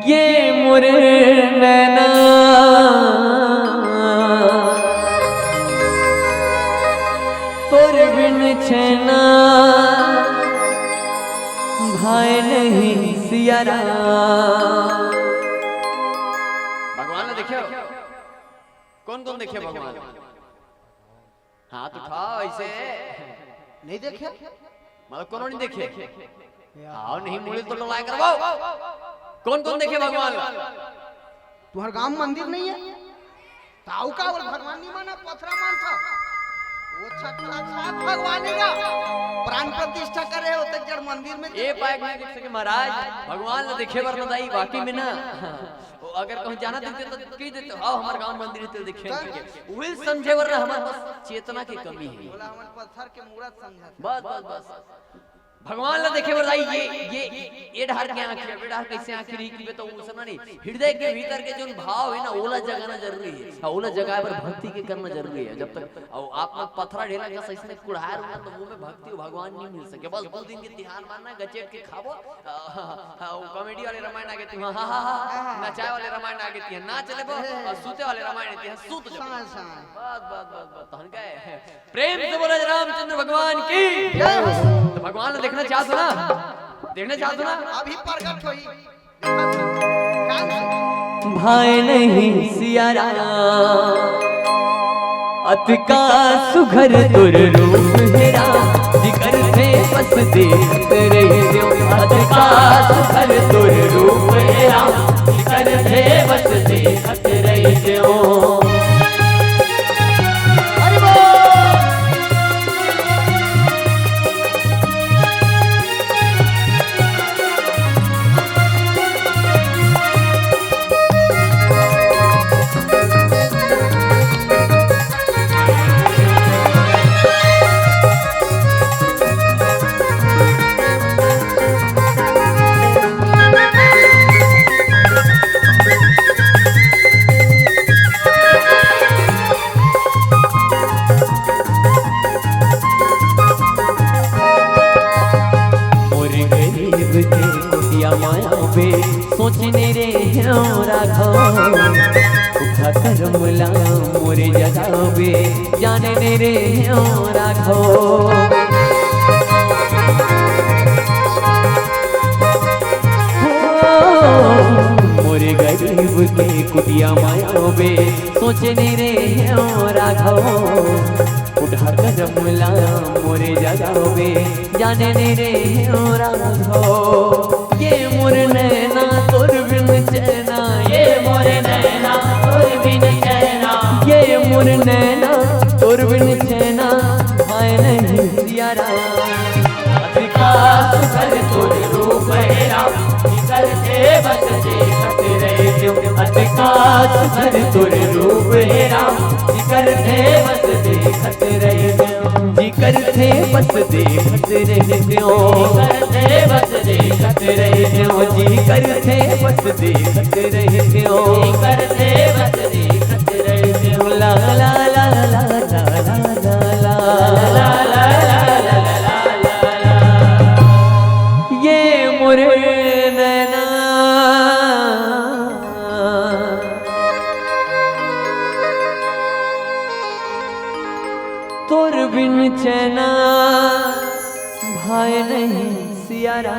ये मोरे नैना तोर बिन छेना भाई नहीं सियारा। भगवान ने देखे कौन कौन देखे भगवान? हाथ उठाओ ऐसे नहीं देखे मतलब कौन नहीं देखे? आओ नहीं मुड़े तो डोलाए करवाओ। कौन कौन देखे भगवान? तुम्हारे गांव में मंदिर नहीं है? ताऊ का भगवान नहीं माना, पथरा मान था वो साक्षात भगवान का प्राण प्रतिष्ठा करे होते जड़ मंदिर में। ये पाए नहीं देख सके महाराज, भगवान ने देखे वरदाई वाकई में ना। अगर कहीं जाना देते तो कह देते आओ हमारे गांव मंदिर तो देखे विल समझे वरना हमारे पास चेतना की कमी है। बोला हमारे पत्थर के मूरत समझा। बस बस बस भगवान ने देखे वरदाई ये ढार के आंखें ये ढार कैसे आंखें रही कि तो उसना नहीं हृदय के भीतर के जो भाव है ना ओला जगाना जरूरी है। ओला जगह पर भक्ति के करना जरूरी है। जब तक आप लोग पथरा ढेला का सही से कुड़ार होगा तो वो में भक्ति और भगवान नहीं मिल सके। बस 2 दिन के तिहार मानना गचेट के खाबो कॉमेडी वाले रामायण आगे तुम हा हा हा नचाए वाले रामायण आगे तिहार ना चले बो सूते वाले रामायण तिहार सूत जा। बस बस बस बस तहन का प्रेम से बोला रामचंद्र भगवान की जय। तो भगवान ने देखना चाहते ना, देखना चाहते ना अभी प्रकट होई भाई नहीं सियारा अतिका सुघर तुर रूप हेरा जिकर थे बस देखते रहियो। अतिका सुघर तुर रूप हेरा जिकर थे बस देखते रहियो। सोचने रे राघव उठा कर मुला मोरे जगावे जाने रे राघव। मोरे गरीब के कुटिया मायावे सोचने रे राघव उठा कर मुला मोरे जगावे जाने रे राघव। ये मोर नैना तोर बिन चैना ये मोर नैना तोर बिन चैना ये मोर नैना तोर बिन चैना भाई नहीं सियारा। अतिका सुघर तोर रूप हेरा जिकर थे बस देखते रहियो। अतिका सुघर तोर रूप हेरा जिकर थे बस देखते रहियो। जिकर थे बस देखते रहियो। बस देखते रहियो जिकर थे बस देखते रहियो। जिकर थे बस देखते रहियो। ला ला ला ला ला ला ला ला ला ला। ये मोरे नैना तोर बिन चैना भाई नहीं सियारा।